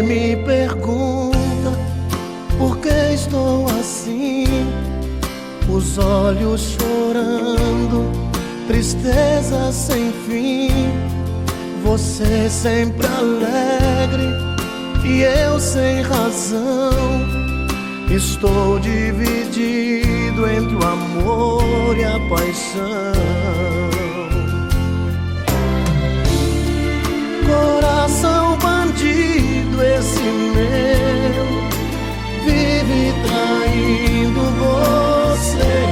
você me pergunta por que estou assim, os olhos chorando, tristeza sem fim. Você sempre alegre e eu sem razão. Estou dividido entre o amor e a paixão. Coração bandido esse meu, vive traindo você.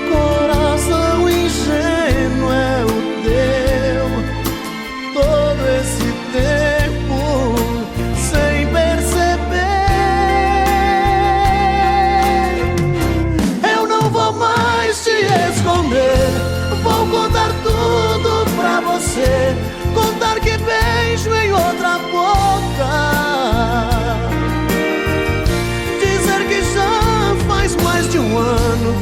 Coração ingênuo é o teu, todo esse tempo sem perceber. Eu não vou mais te esconder, vou contar tudo pra você, contar que beijo em outra boca, dizer que já faz mais de um ano,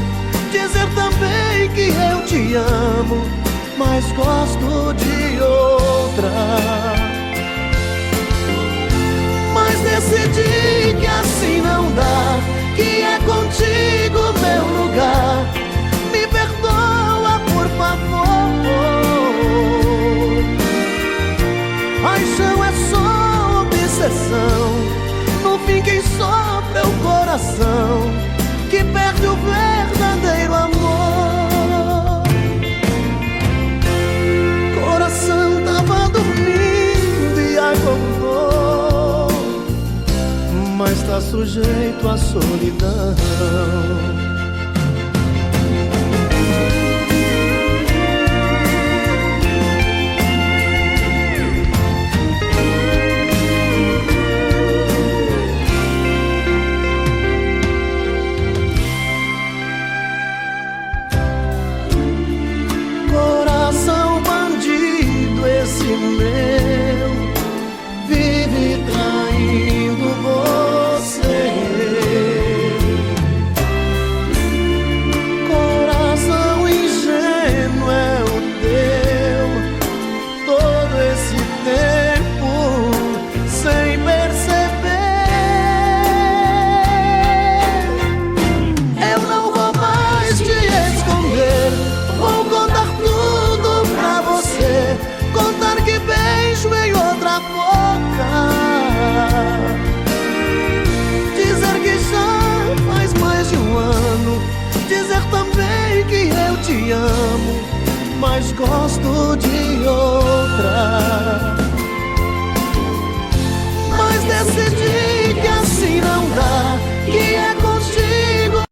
dizer também que eu te amo, mas gosto de outra. Mas decidi que assim não dá, que é contigo meu lugar. Me perdoa, por favor. Paixão é só obsessão, no fim quem sofre é o coração, que perde o verdadeiro amor. Coração tava dormindo e acordou, mas tá sujeito à solidão. Meu, vive traindo você. Coração ingênuo é o teu, todo esse tempo sem perceber. Eu não vou mais te esconder, vou contar tudo pra você, contar que beijo em outra boca, dizer que já faz mais de um ano, dizer também que eu te amo, mas gosto de outra. Mas decidi que assim não dá, que é contigo.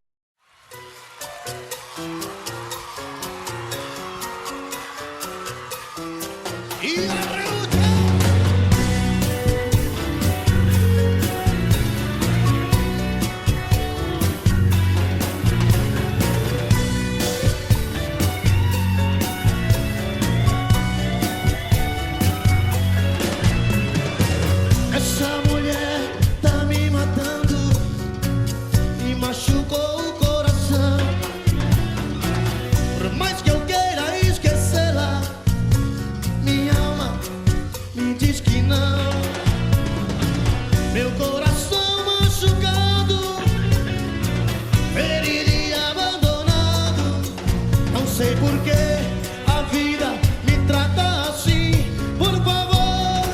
Essa mulher tá me matando e machucou o coração. Por mais que eu queira esquecê-la, minha alma me diz que não. Meu coração machucado, ferido e abandonado. Não sei por que a vida me trata assim. Por favor,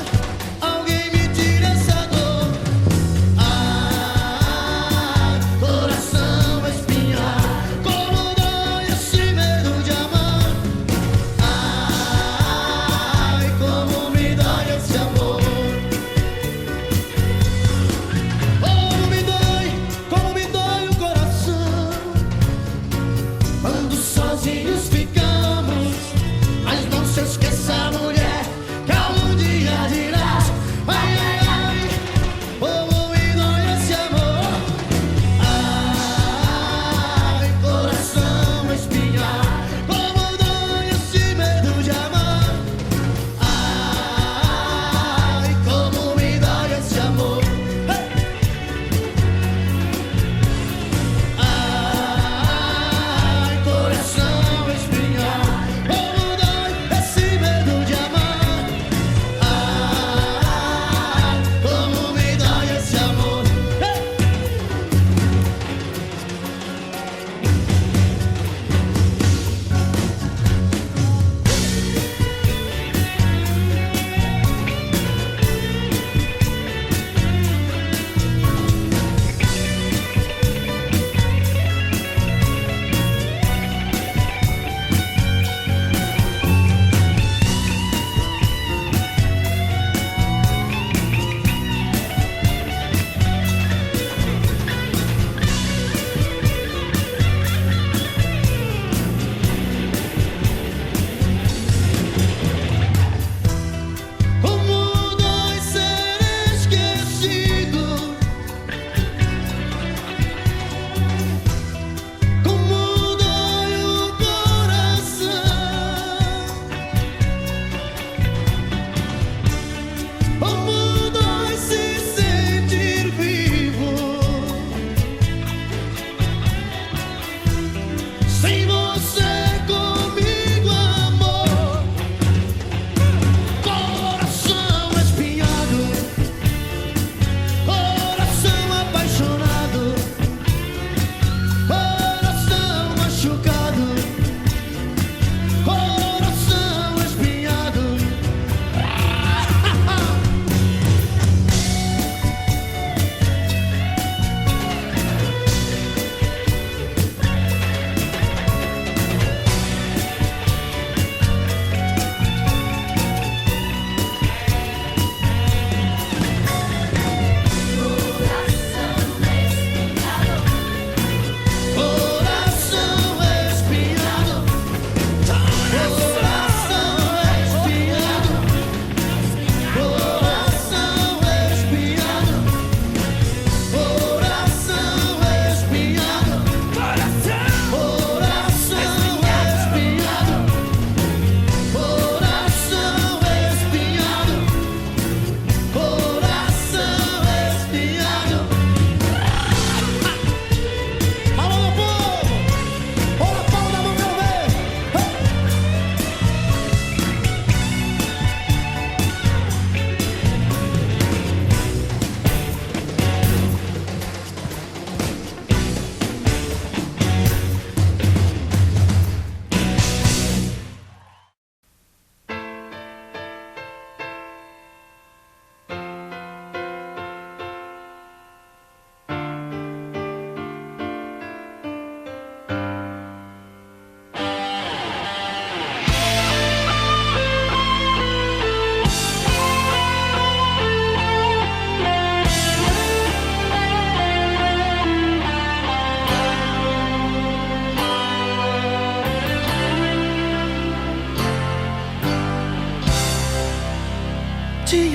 alguém me tira essa dor. Ah, coração espinhar, como dói esse medo de amar. Ai, como me dói esse amor. Como me dói o coração, quando sozinhos ficamos.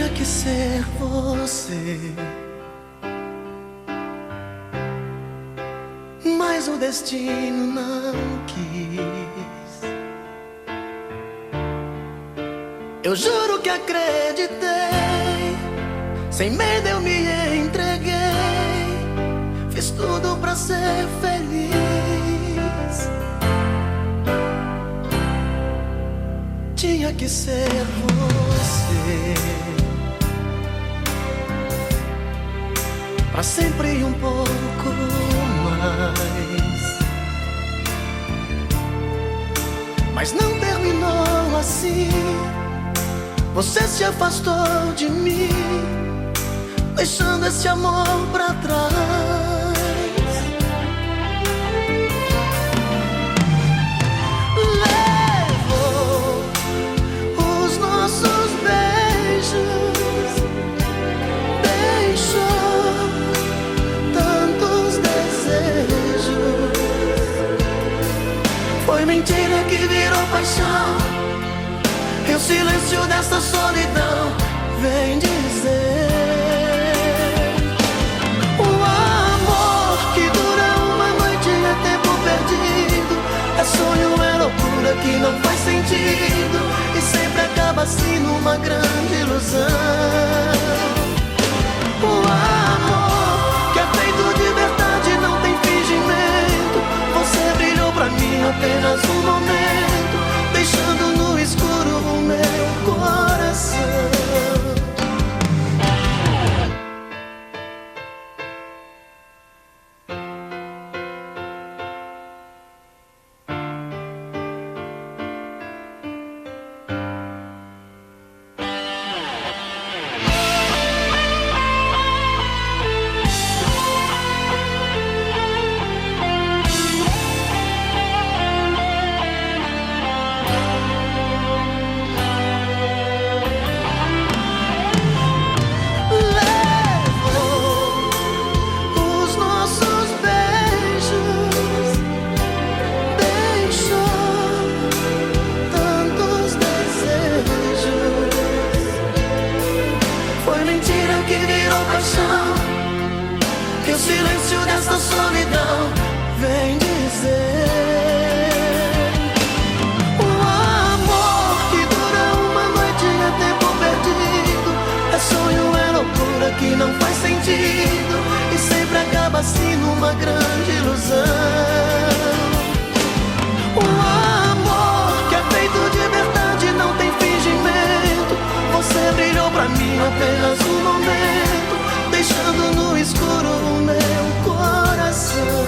Tinha que ser você, mas o destino não quis. Eu juro que acreditei, sem medo eu me entreguei, fiz tudo pra ser feliz. Tinha que ser você, pra sempre um pouco mais. Mas não terminou assim, você se afastou de mim, deixando esse amor pra trás. Nossos beijos, deixou tantos desejos. Foi mentira que virou paixão, e o silêncio dessa solidão vem dizer: o amor que dura uma noite é tempo perdido, é sonho, é loucura que não faz sentido, e sempre acaba assim numa grande ilusão. O amor que é feito de verdade não tem fingimento, você brilhou pra mim apenas um momento, deixando no escuro o meu coração. E o silêncio dessa solidão vem dizer: o amor que dura uma noite é tempo perdido, é sonho, é loucura que não faz sentido, e sempre acaba assim numa grande ilusão. O amor que é feito de verdade não tem fingimento, você brilhou pra mim apenas um momento, deixando no escuro o meu coração.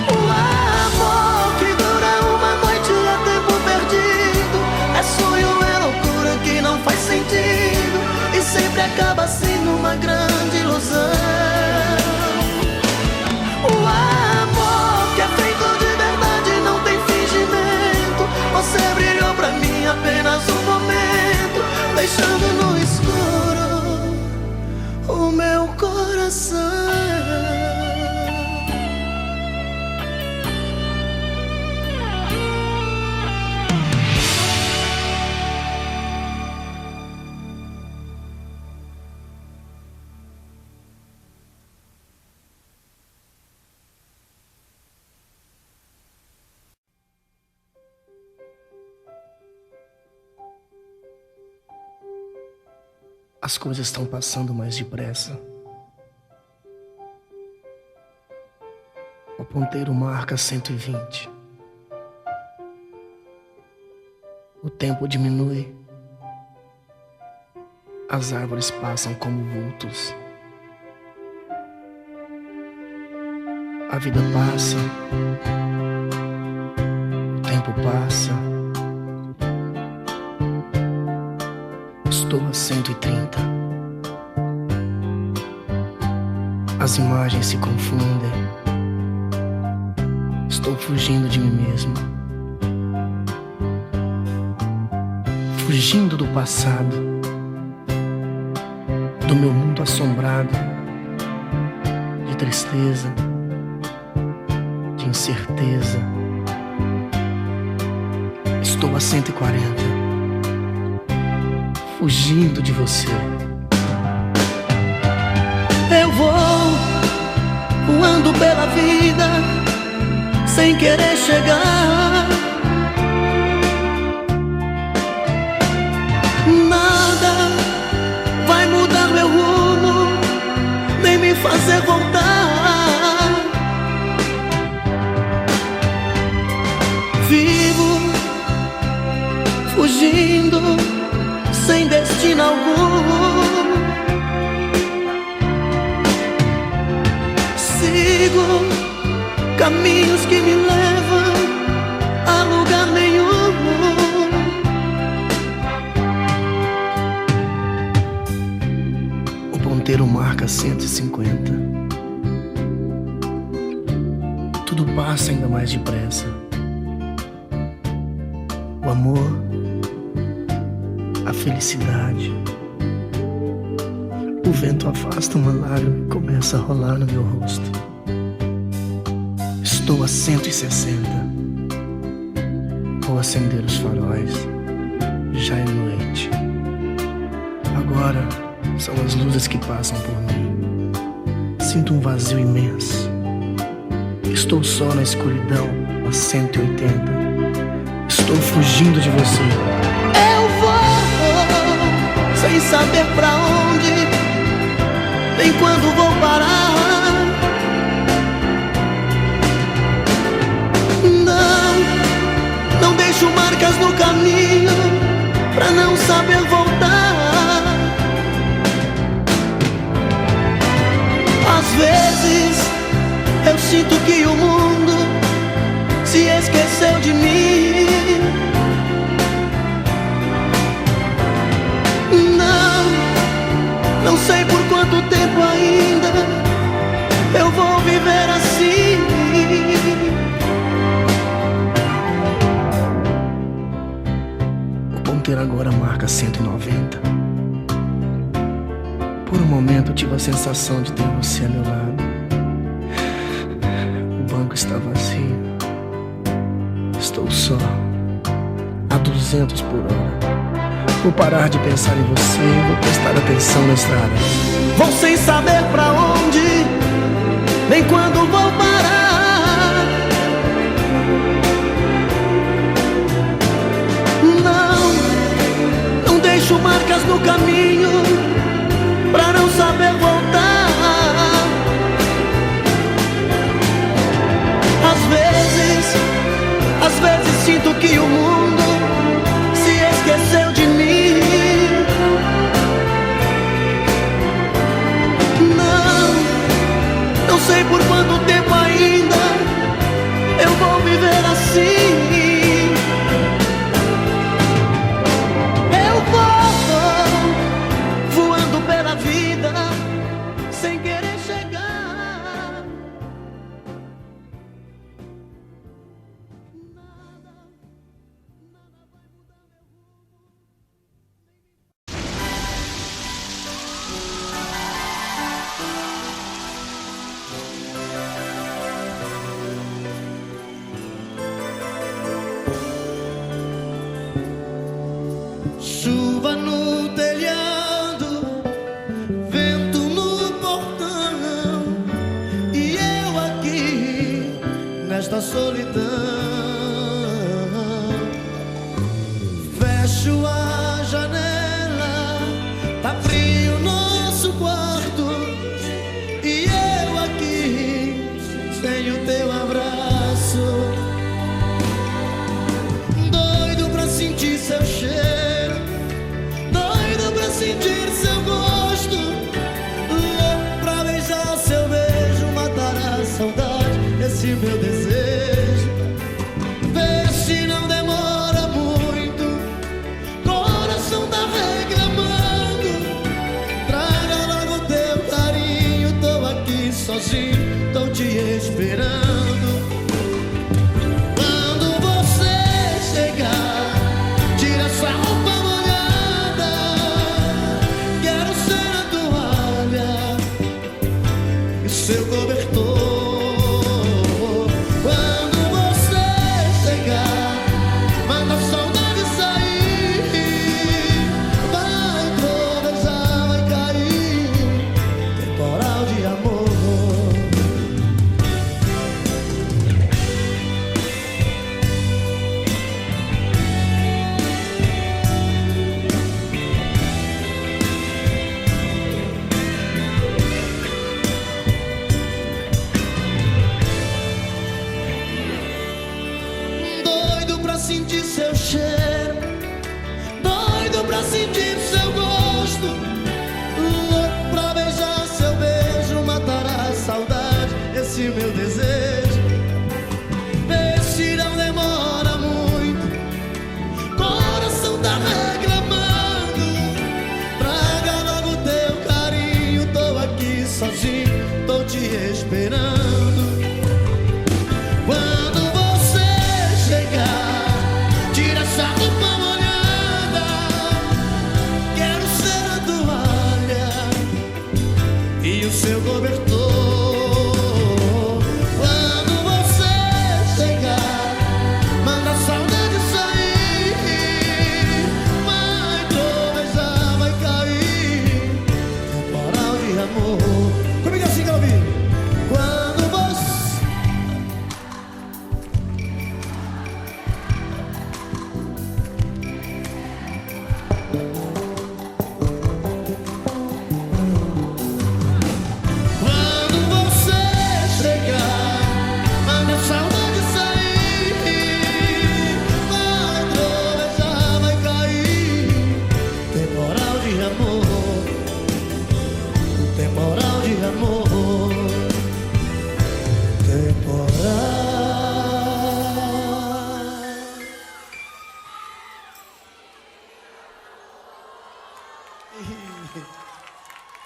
O amor que dura uma noite é tempo perdido, é sonho, é loucura que não faz sentido, e sempre acaba assim numa grande ilusão. O amor que é feito de verdade não tem fingimento, você brilhou pra mim apenas um momento, deixando no escuro o meu coração. As coisas estão passando mais depressa. O ponteiro marca 120. O tempo diminui. As árvores passam como vultos. A vida passa. O tempo passa. Estou a 130. As imagens se confundem. Estou fugindo de mim mesmo, fugindo do passado, do meu mundo assombrado de tristeza, de incerteza. Estou a 140, fugindo de você. Eu vou voando pela vida sem querer chegar. Nada vai mudar meu rumo, nem me fazer voltar. Vivo fugindo sem destino algum. Sigo caminhos que me levam a lugar nenhum. O ponteiro marca 150. Tudo passa ainda mais depressa. O amor, a felicidade. O vento afasta uma lágrima e começa a rolar no meu rosto. Estou a 160. Vou acender os faróis. Já é noite. Agora são as luzes que passam por mim. Sinto um vazio imenso. Estou só na escuridão a 180. Estou fugindo de você. Eu vou sem saber pra onde, nem quando vou parar. Não deixo marcas no caminho pra não saber voltar. Às vezes eu sinto que o mundo se esqueceu de mim. Não sei por quanto tempo ainda eu vou viver assim. O ponteiro agora marca 190. Por um momento eu tive a sensação de ter você a meu lado. O banco está vazio. Estou só a 200 por hora. Vou parar de pensar em você, vou prestar atenção na estrada. Vou sem saber pra onde, nem quando vou parar. Não deixo marcas no caminho pra não saber voltar. Às vezes sinto que o mundo se esqueceu de mim. Não sei por quanto tempo ainda eu vou viver assim. Eu vou voando pela vida sem querer chegar. Chuva no telhado, vento no portão, e eu aqui nesta solidão. Fecho a janela, tá frio nosso quarto, e eu aqui sem o teu abraço. Doido pra sentir seu cheiro, sentir seu gosto, louco pra beijar seu beijo, matar a saudade, esse meu desejo. Vê se não demora muito, coração tá reclamando. Traga logo teu carinho, tô aqui sozinho, tô te esperando. Quando você chegar, tira essa roupa seu cobertor. Quando você chegar, manda a saudade sair. Vai sentir seu cheiro, doido pra sentir seu gosto, louco pra beijar seu beijo, matará a saudade, esse meu desejo. Esse não demora muito, coração tá reclamando, traga logo teu carinho, tô aqui sozinho, tô te esperando. Quando você chegar, tira essa roupa molhada, quero ser a toalha e o seu cobertor. Quando você chegar, manda a saudade sair, vai tropeçar, vai cair, temporal de amor. Comigo assim que eu ouvi. Quando você chegar, manda a saudade sair, vai tropeçar, vai cair, temporal de amor, temporal de amor, temporal.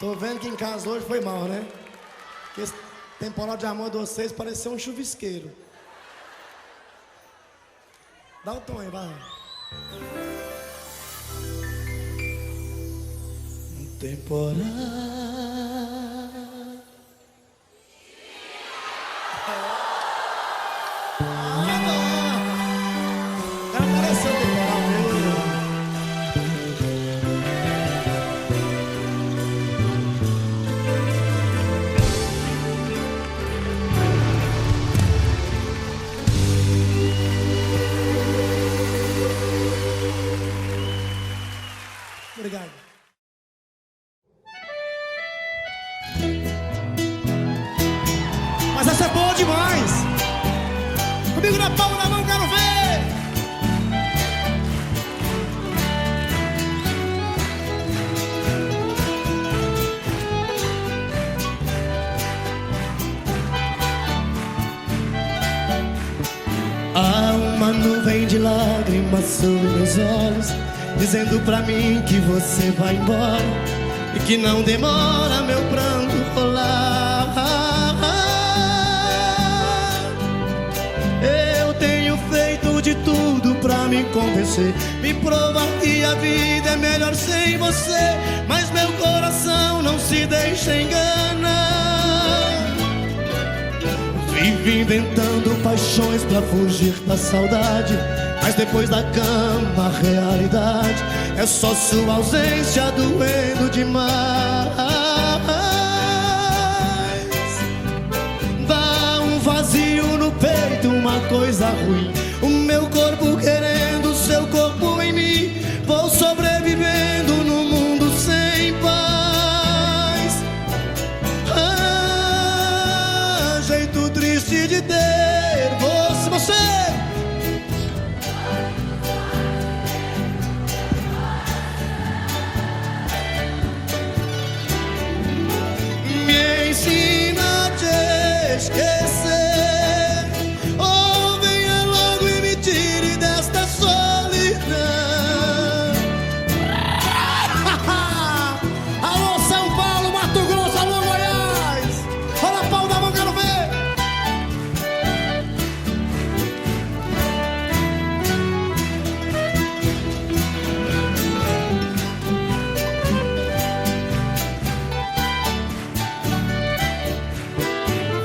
Tô vendo que em casa hoje foi mal, né? Que esse temporal de amor de vocês pareceu um chuvisqueiro. Dá o tom aí, vai. Um temporal. Agora pareceu um temporal mesmo. Obrigado. Mas essa é boa demais. Comigo na palma da mão, quero ver. Há uma nuvem de lágrimas sobre meus olhos, dizendo pra mim que você vai embora e que não demora meu pranto rolar. Eu tenho feito de tudo pra me convencer, me provar que a vida é melhor sem você, mas meu coração não se deixa enganar. Vive inventando paixões pra fugir da saudade, mas depois da cama a realidade é só sua ausência doendo demais. Dá um vazio no peito, uma coisa ruim, o meu corpo querendo seu corpo em mim. Vou sobrevivendo no mundo sem paz. Jeito triste de ter você. Me ensina a te esquecer, ou venha logo e me tire desta solidão. Alô São Paulo, Mato Grosso, alô Goiás, olha a pau da mão, quero ver.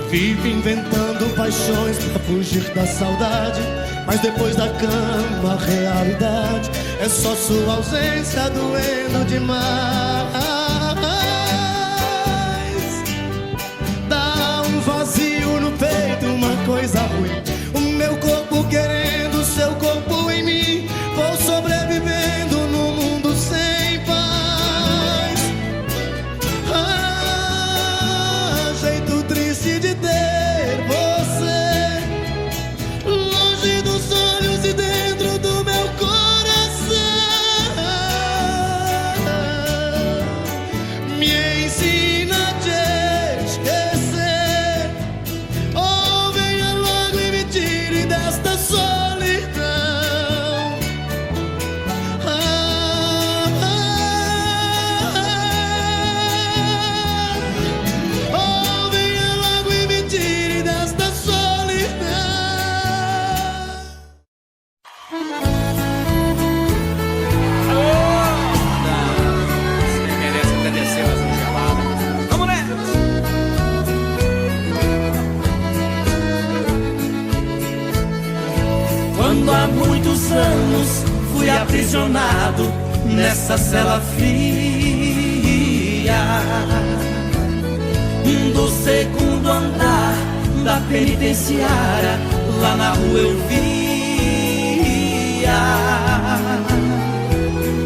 Vive inventando paixões pra fugir da saudade, mas depois da cama a realidade é só sua ausência doendo demais. Dá um vazio no peito, uma coisa ruim, o meu corpo querendo seu corpo em mim. Vou sobrevivendo no mundo sem paz. Jeito triste de ter você longe dos olhos e dentro quando há muitos anos fui aprisionado nessa cela fria do segundo andar da penitenciária. Lá na rua eu via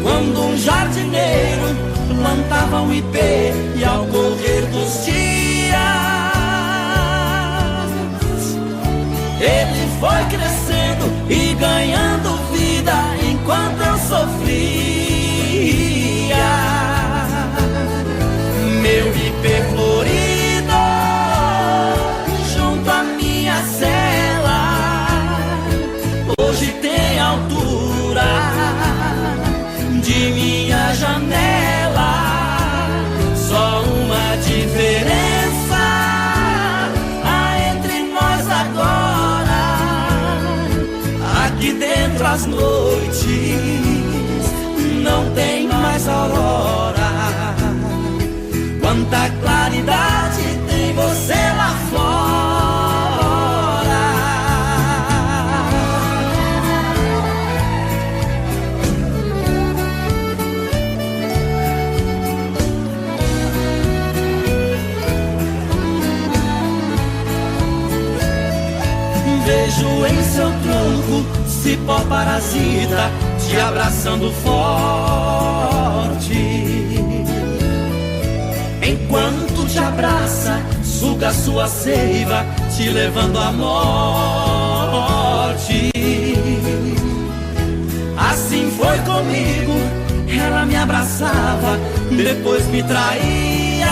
quando um jardineiro plantava um ipê, e ao correr dos dias ele foi crescendo e ganhando vida enquanto eu sofria. Meu ipê florido junto à minha cela hoje tem altura de minha janela. Só uma diferença há entre nós agora: aqui dentro as noites não tem mais aurora. Quanta claridade tem você lá fora. Vejo em seu tronco cipó parasita te abraçando forte. Enquanto te abraça, suga sua seiva, te levando à morte. Assim foi comigo, ela me abraçava, depois me traía.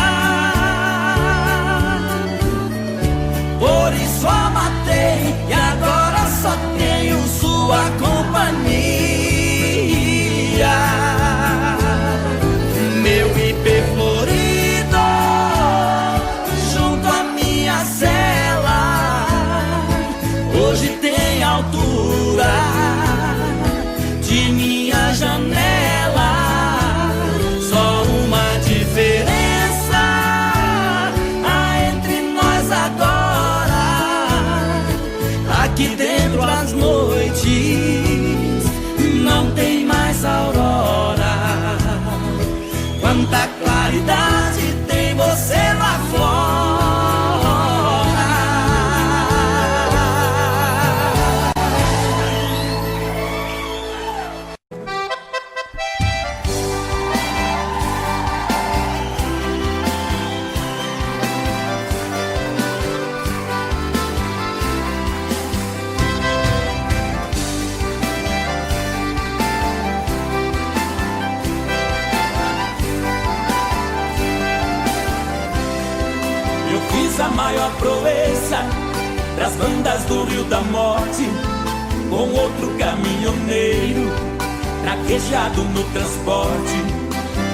Por isso a matei e agora só tenho sua companhia. Meu ipê florido junto à minha cela hoje tem altura de minha janela. Só uma diferença há entre nós agora: aqui dentro as noites não tem mais aurora. Quanta claridade tem você lá fora. A maior proeza pras bandas do Rio da Morte, com outro caminhoneiro traquejado no transporte.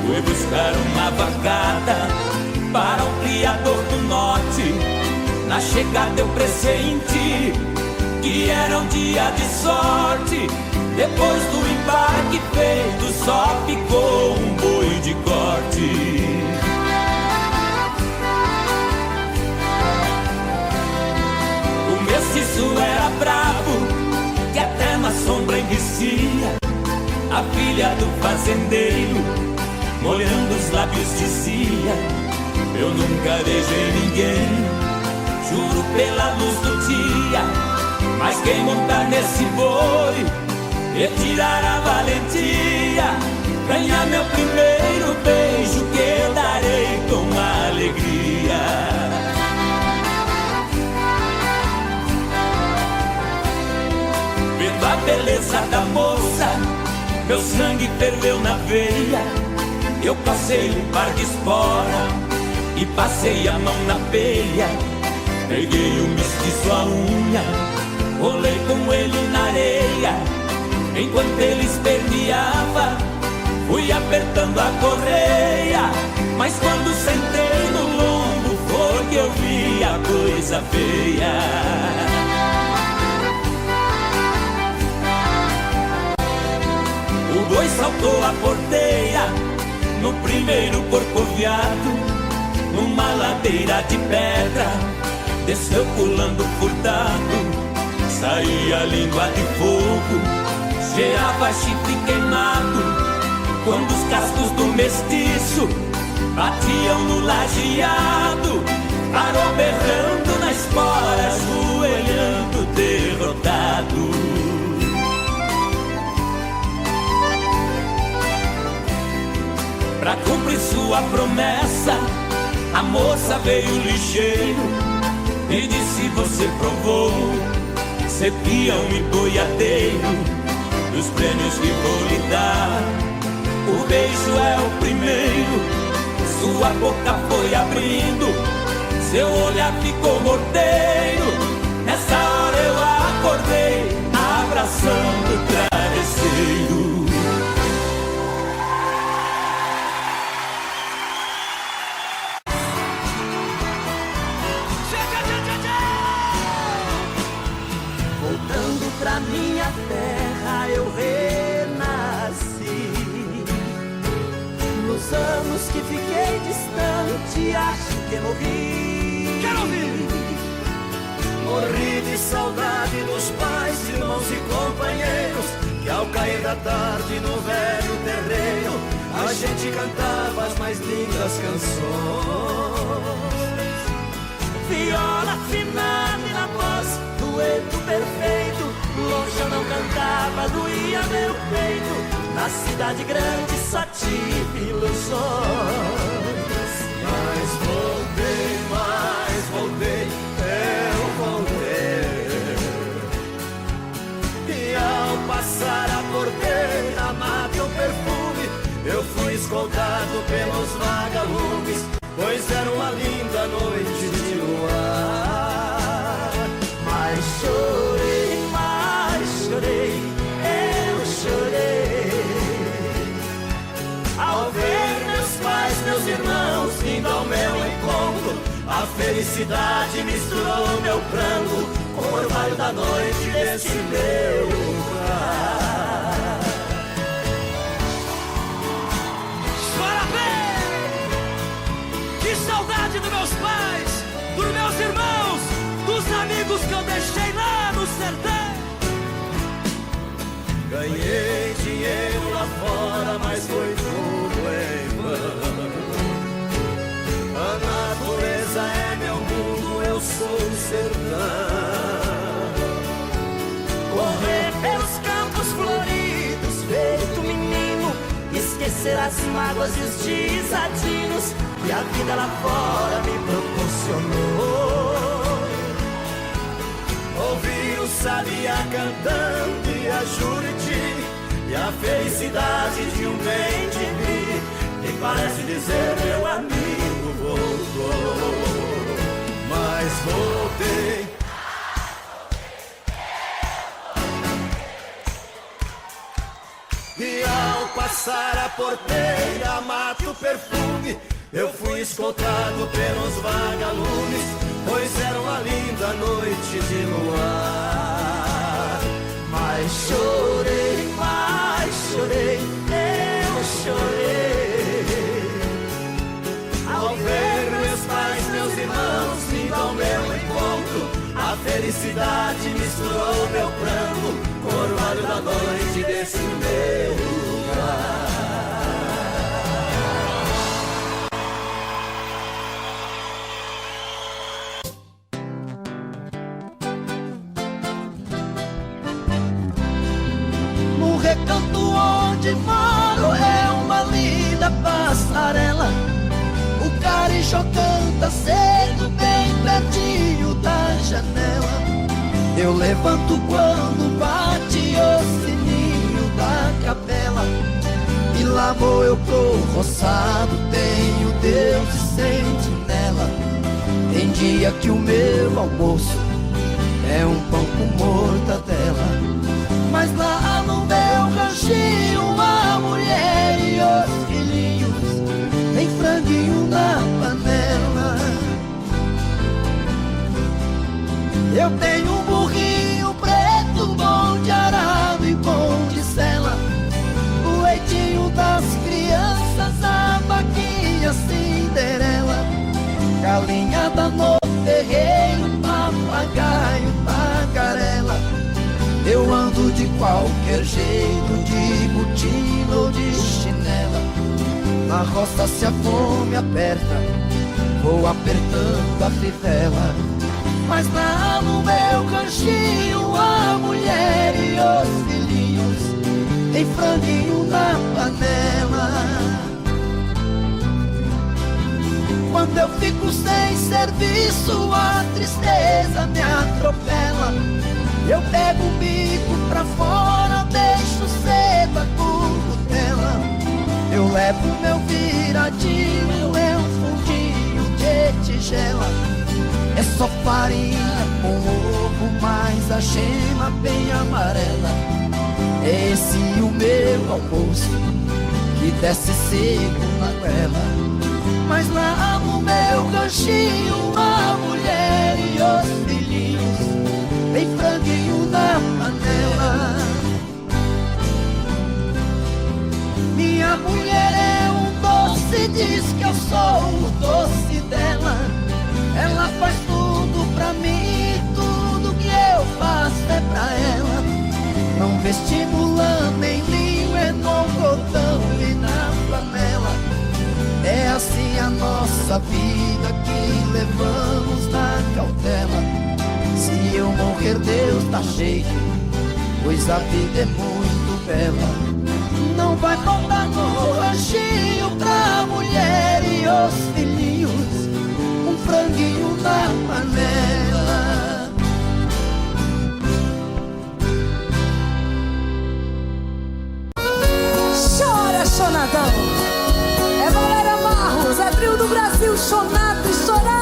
Fui buscar uma vacada para o criador do norte. Na chegada eu pressenti que era um dia de sorte. Depois do embarque feito só ficou um boi de corte. Isso era bravo, que até na sombra enricia. A filha do fazendeiro, molhando os lábios, dizia: eu nunca beijei ninguém, juro pela luz do dia. Mas quem montar nesse boi e tirar a valentia, ganhar meu primeiro beijo, que eu darei com alegria. Vendo a beleza da moça, meu sangue ferveu na veia. Eu passei um par de espora e passei a mão na peia. Peguei o mestiço à unha, rolei com ele na areia. Enquanto ele esperneava, fui apertando a correia. Mas quando sentei no lombo, foi que eu vi a coisa feia. O boi saltou a porteira no primeiro corcoviado, numa ladeira de pedra, desceu pulando furtado, saía língua de fogo, cheirava chifre queimado, quando os cascos do mestiço batiam no lajeado. Parou berrando na espora, ajoelhando derrotado. Pra cumprir sua promessa, a moça veio ligeiro e disse: você provou ser peão e boiadeiro dos prêmios que vou lhe dar. O beijo é o primeiro, sua boca foi abrindo, seu olhar ficou morteiro. Nessa hora eu acordei, abraçando o travesseiro. Voltando pra minha terra eu renasci. Nos anos que fiquei distante, acho que morri. Quero ouvir! Morri de saudade dos pais, irmãos e companheiros, que ao cair da tarde no velho terreiro a gente cantava as mais lindas canções. Viola afinada e na voz, dueto perfeito, longe eu não cantava, doía meu peito. Na cidade grande só tive ilusões. Mas voltei, eu voltei. E ao passar a porteira, amado o perfume, eu fui escoltado pelos vagalumes, pois era uma linda noite de luar. Mas chorei, eu chorei ao ver meus pais, meus irmãos vindo ao meu encontro. A felicidade misturou meu pranto com o orvalho da noite desse meu lugar. Parabéns! Que saudade dos meus pais, dos meus irmãos, dos amigos que eu deixei lá no sertão. Ganhei dinheiro lá fora, mas foi tudo em vão. A natureza é meu mundo, eu sou o sertão. Correr pelos campos floridos, feito menino, esquecer as mágoas e os desatinos que a vida lá fora me proporcionou. Ouvir o sabiá cantando e a Juriti, e a felicidade de um bem de mim, que parece dizer: meu amigo voltou. Mas voltei. E ao passar a porteira, mato o perfume, eu fui escoltado pelos vagalumes, pois era uma linda noite de luar. Mas chorei, eu chorei ao ver meus pais, meus irmãos vindo ao meu encontro. A felicidade misturou meu pranto com o orvalho da noite desse meu lugar. No recanto onde moro é uma linda passarela. O carijó canta cedo bem pertinho da janela. Eu levanto quando bate o sininho da capela, e lá vou eu pro roçado, tenho Deus de sentinela. Tem dia que o meu almoço é um pão com mortadela, mas lá no meu ranchinho a mulher e os filhinhos tem franguinho na panela. Eu tenho um burrinho preto, bom de arado e bom de sela, o leitinho das crianças, a vaquinha Cinderela, galinhada no terreiro, papagaio, tagarela. de qualquer jeito, de botina ou de chinela. Na roça se a fome aperta, vou apertando a fivela. Mas lá no meu canchinho a mulher e os filhinhos tem franguinho na panela. Quando eu fico sem serviço, a tristeza me atropela. Eu pego o bico pra fora, deixo cedo a currutela. Eu levo meu viradinho, é um fundinho de tigela. É só farinha com ovo, mas a gema bem amarela. É esse o meu almoço, que desce seco na goela. Mas lá no meu ganchinho, a mulher e os filhinhos tem franguinho na panela. Minha mulher é um doce, diz que eu sou o doce dela. Ela faz tudo pra mim, tudo que eu faço é pra ela. Não vestimulando nem linho, é no algodão e na flanela. É assim a nossa vida que levamos na cautela. Se eu morrer, Deus tá cheio, pois a vida é muito bela. Não vai faltar no ranchinho pra mulher e os filhinhos um franguinho na panela. Chora, Chonadão! É Valéria Marros, é trio do Brasil, chonado e chorado.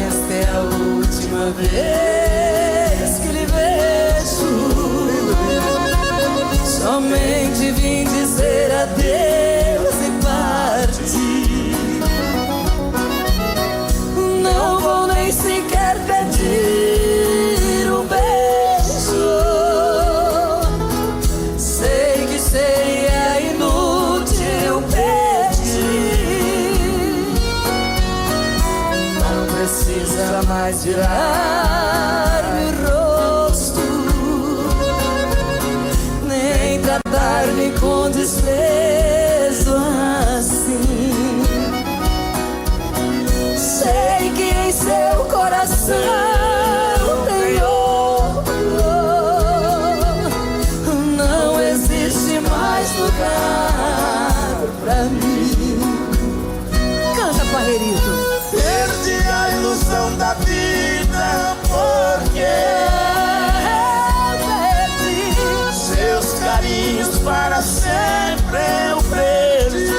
Esta é a última vez que lhe vejo. Somente vim dizer adeus e partir. Não vou nem sequer pedir um beijo. Sei que seria inútil pedir. Não precisa mais virar-me o rosto, nem tratar-me com desprezo assim. Sei que em seu coração tem outro. Não existe mais lugar pra mim. Canta, Parreirito. Perdi a ilusão da vida porque seus carinhos para sempre eu perdi.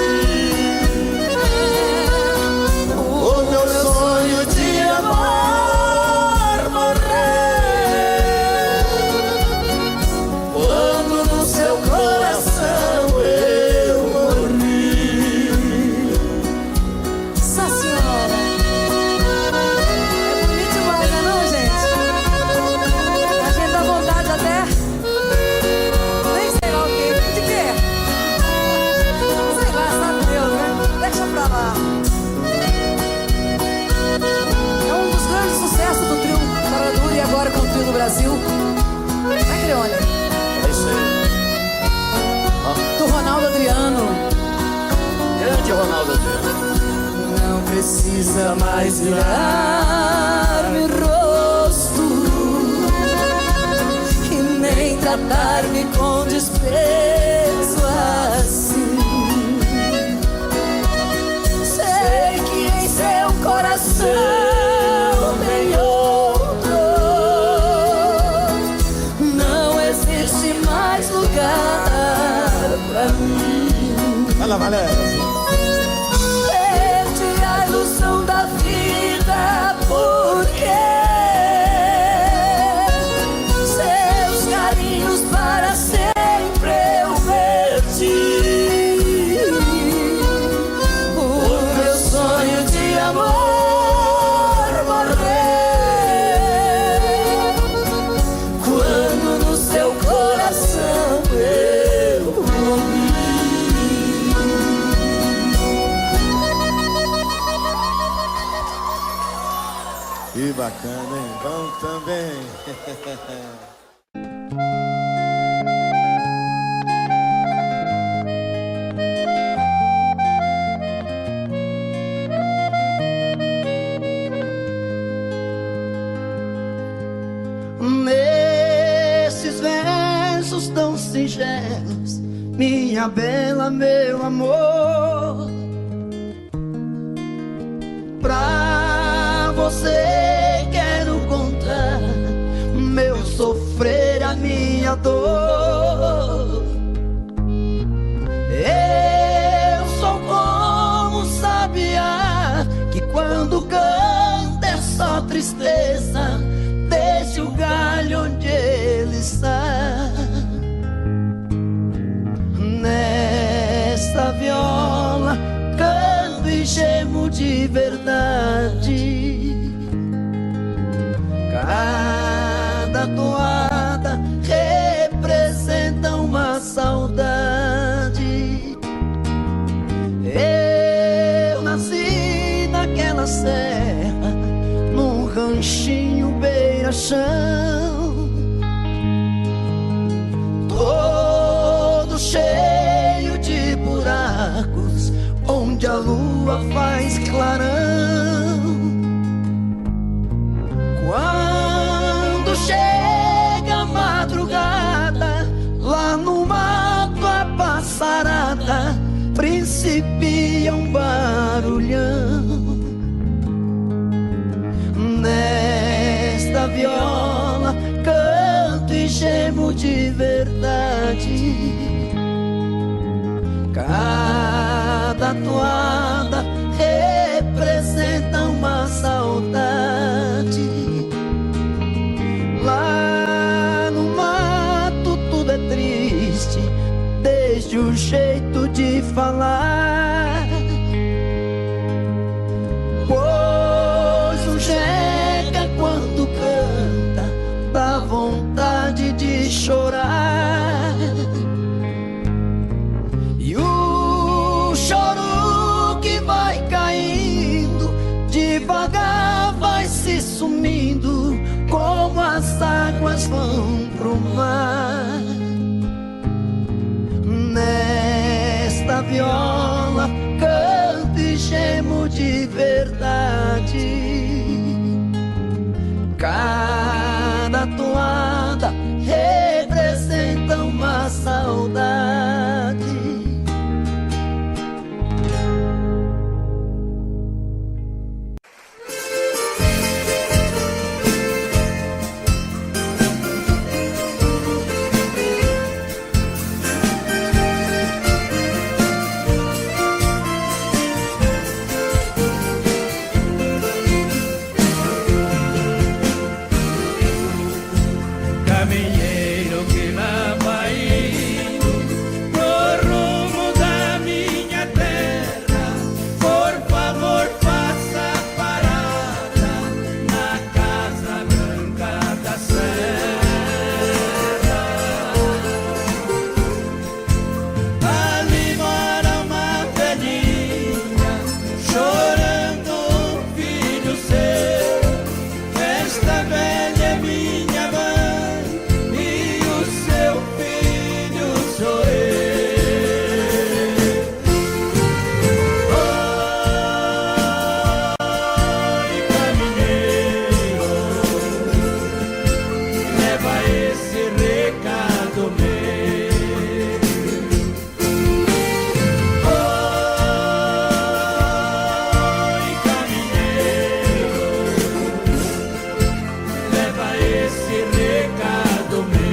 O meu sonho de amor morreu quando no seu coração eu morri. Nossa Senhora! É bonito demais, não é não, gente? A gente dá vontade até. Nem sei lá o que. De quê? Sei lá, sabe Deus, né? Deixa pra lá. É um dos grandes sucessos do trio Caradura e agora com o trio do Brasil. Né, Creone? É isso aí. Do Ronaldo Adriano. Grande Ronaldo Adriano. Não precisa mais virar-me o rosto e nem tratar-me com desprezo assim. Sei que em seu coração tem outro. Não existe mais lugar pra mim. Vai lá, Valéria. Perdi a ilusão da vida porque seus carinhos para sempre eu perdi. O meu sonho de amor morreu quando no seu coração bacana, hein? Bom também. Nesses versos tão singelos, minha bela, meu amor, pra você quero contar meu sofrer, a minha dor. Eu sou como um sabiá que quando canta é só tristeza. Deixe o galho onde ele está. Nesta viola canto e gemo de verdade. Cada toada representa uma saudade. Eu nasci naquela serra, num ranchinho beira-chão, todo cheio de buracos, onde a lua faz clarão. Quando chega a madrugada, lá no mato a passarada principia um barulhão. Nesta viola canto e gemo de verdade. Cada toada representa uma saudade. Lá no mato tudo é triste, desde o jeito de falar. Pois o jeca quando canta dá vontade de chorar. E o choro que vai caindo devagar vai se sumindo, como as águas vão pro mar. Nesta viola canto e gemo de verdade. Cada toada representa uma saudade. Caminheiro que lá vai indo pro rumo da minha terra, por favor faça parada na Casa Branca da Serra. Ali mora uma velhinha chorando um filho seu. Esta velha é minha mãe e o seu filho sou eu. Oi, caminheiro, leva esse recado meu. Oi, caminheiro, leva esse recado meu.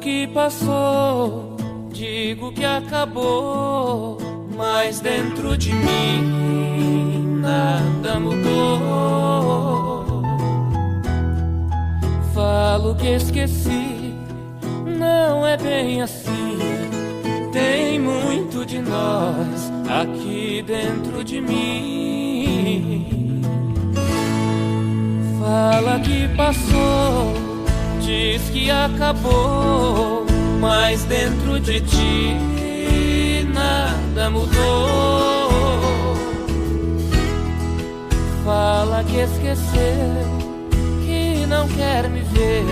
que passou, digo que acabou, mas dentro de mim nada mudou. Falo que esqueci, não é bem assim. Tem muito de nós aqui dentro de mim. Fala que passou, diz que acabou, mas dentro de ti nada mudou. Fala que esqueceu, que não quer me ver.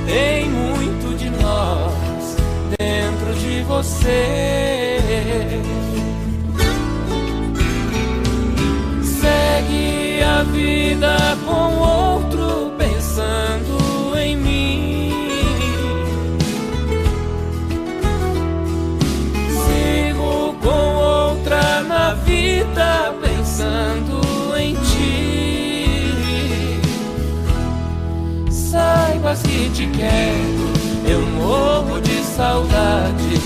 Tem muito de nós dentro de você. Segue a vida com outro pensando em mim. Sigo com outra na vida pensando em ti. Saibas que te quero, eu morro de saudades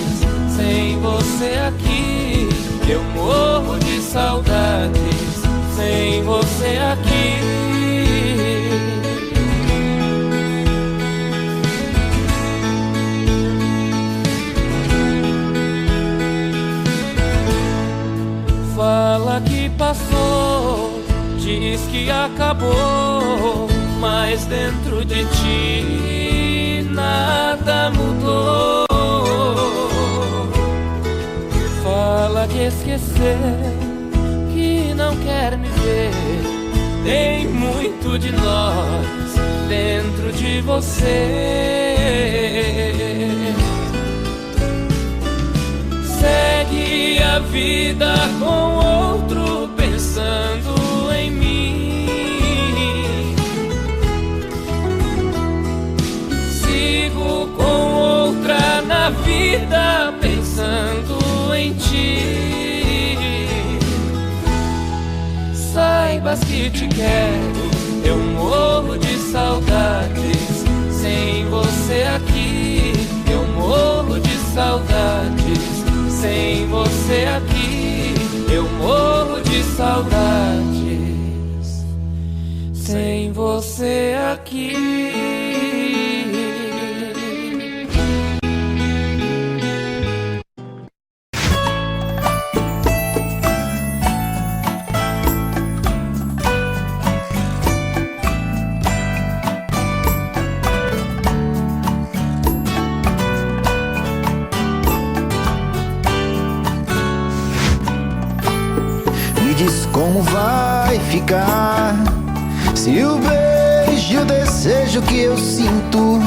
sem você aqui. Eu morro de saudades sem você aqui. Fala que passou, diz que acabou, mas dentro de ti nada mudou. Fala que esqueceu, que não quer me ver. Tem muito de nós dentro de você. Segue a vida com outro pensando em mim. Sigo com outra na vida pensando em ti. Saibas que te quero, eu morro de saudades sem você aqui. Eu morro de saudades sem você aqui. Eu morro de saudades sem você aqui. Como vai ficar se o beijo e o desejo que eu sinto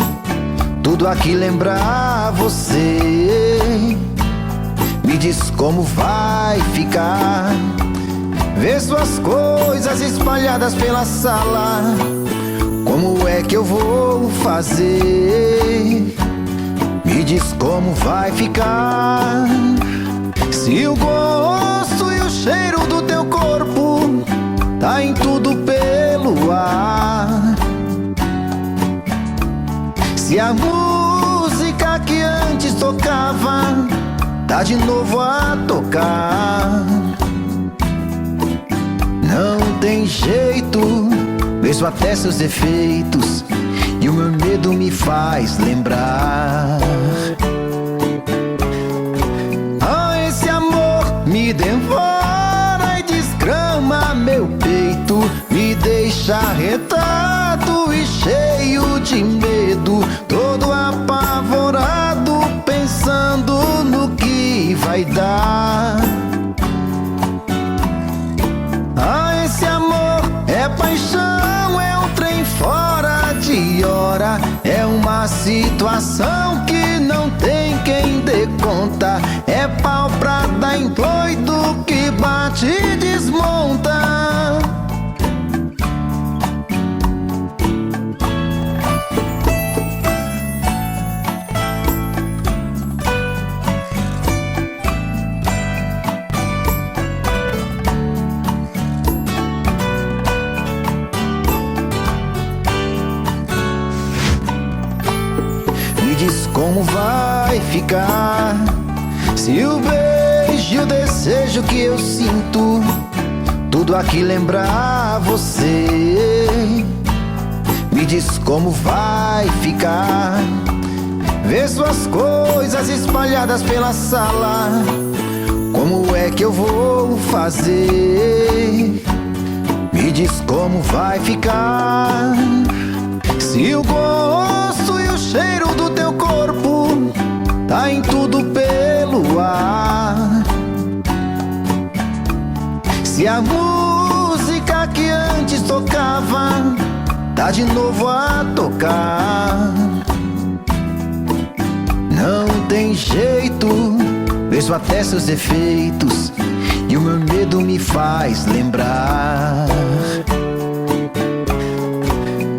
tudo aqui lembrar você? Me diz como vai ficar ver suas coisas espalhadas pela sala. Como é que eu vou fazer? Me diz como vai ficar se o gosto e o cheiro do teu corpo tá em tudo pelo ar. Se a música que antes tocava tá de novo a tocar. Não tem jeito, vejo até seus defeitos e o meu medo me faz lembrar. Me devora e desgrama meu peito, me deixa retado e cheio de medo, todo apavorado, pensando no que vai dar. Ah, esse amor é paixão, é um trem fora de hora, é uma situação que não tem quem dê conta. É pau pra dar em doido que bate e desmonta. Me diz como vai ficar. Se o beijo e o desejo que eu sinto, tudo aqui lembrar você, me diz como vai ficar. Ver suas coisas espalhadas pela sala, como é que eu vou fazer? Me diz como vai ficar. Se o gosto e o cheiro do teu corpo tá em tudo pelo ar, se a música que antes tocava tá de novo a tocar, não tem jeito, vejo até seus defeitos e o meu medo me faz lembrar.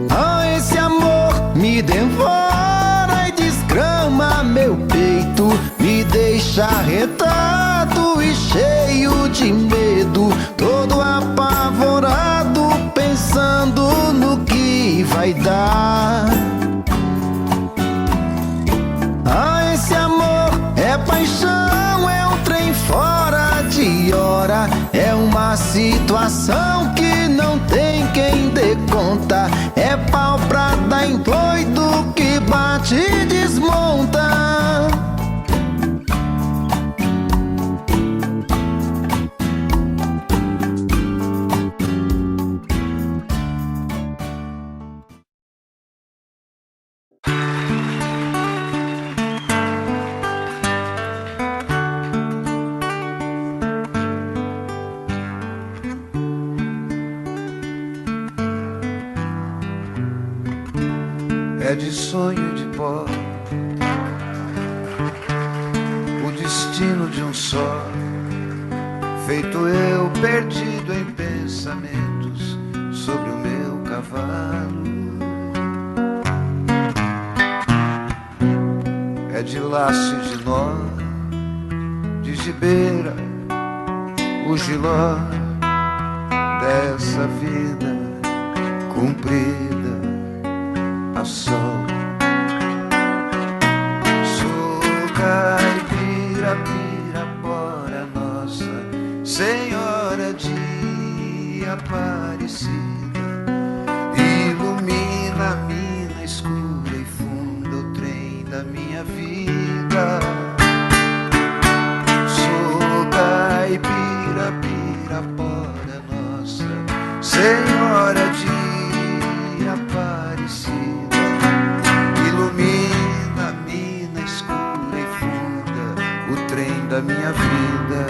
Ah, esse amor me devora e desgrama meu peito, me deixa arretado e cheio de medo, todo apavorado, pensando no que vai dar. Ah, esse amor é paixão, é um trem fora de hora, é uma situação que não tem quem dê conta, é pau pra dar em doido que bate e desmonta. É de sonho de pó, o destino de um só, feito eu perdido em pensamentos sobre o meu cavalo. É de laço e de nó, de gibeira, o giló dessa vida cumprida a sol. Sou caipira, pirapora, Nossa Senhora de Aparecida, ilumina a mina escura e funda o trem da minha vida. Sou caipira, pirapora, Nossa Senhora de Aparecida, ilumina a mina escura e funda o trem da minha vida.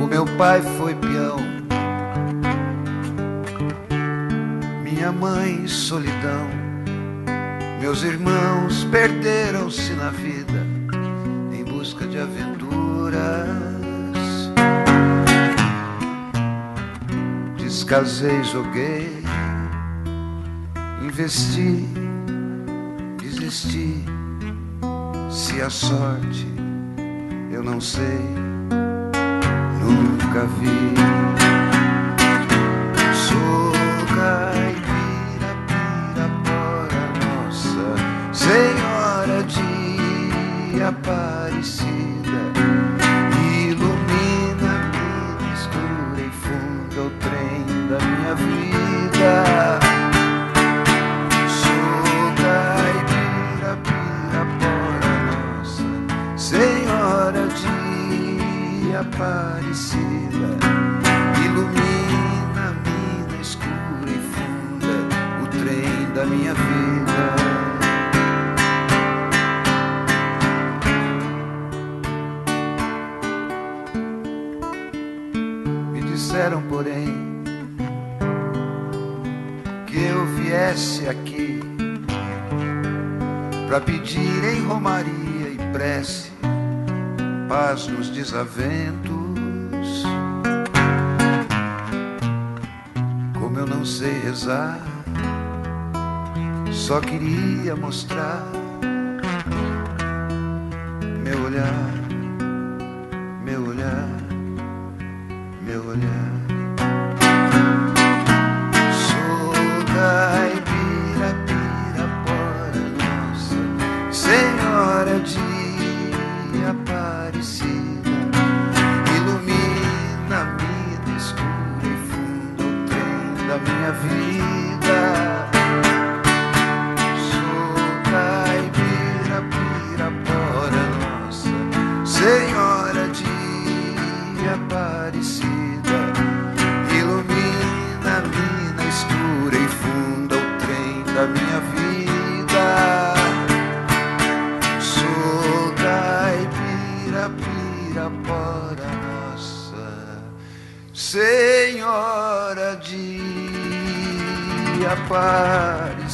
O meu pai foi peão, minha mãe solidão, meus irmãos perderam-se na vida em busca de aventuras. Descasei, joguei, investi, desisti. Se a sorte eu não sei, nunca vi. Sou caipira, pirapora, Nossa Senhora de Aparecida, ilumina a mina escura e funda o trem da minha vida. Sou caipira, pirapora, Nossa Senhora de Aparecida, ilumina a mina escura e funda o trem da minha vida. Disseram, porém, que eu viesse aqui pra pedir em romaria e prece paz nos desaventos. Como eu não sei rezar, só queria mostrar meu olhar meu olhar. Sou caipira, Pirapora, nossa Senhora de Aparecida, ilumina-me no escuro e fundo o trem da minha vida. Sou caipira, Pirapora, nossa Senhora de Aparecida, ilumina-me na escura e funda o trem da minha vida. Sou caipira, Pirapora, nossa Senhora de Aparecida.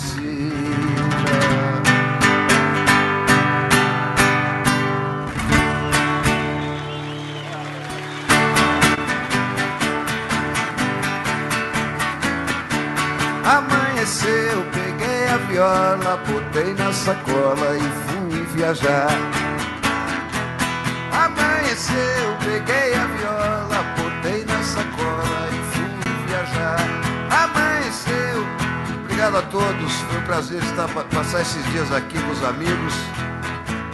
Amanheceu, peguei a viola, botei na sacola e fui viajar. Amanheceu, peguei a viola, botei na sacola e fui viajar. Amanheceu. Obrigado a todos, foi um prazer passar esses dias aqui com os amigos.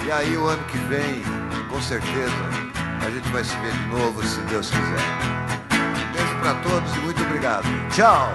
E aí o ano que vem, com certeza, a gente vai se ver de novo, se Deus quiser. Um beijo pra todos e muito obrigado. Tchau!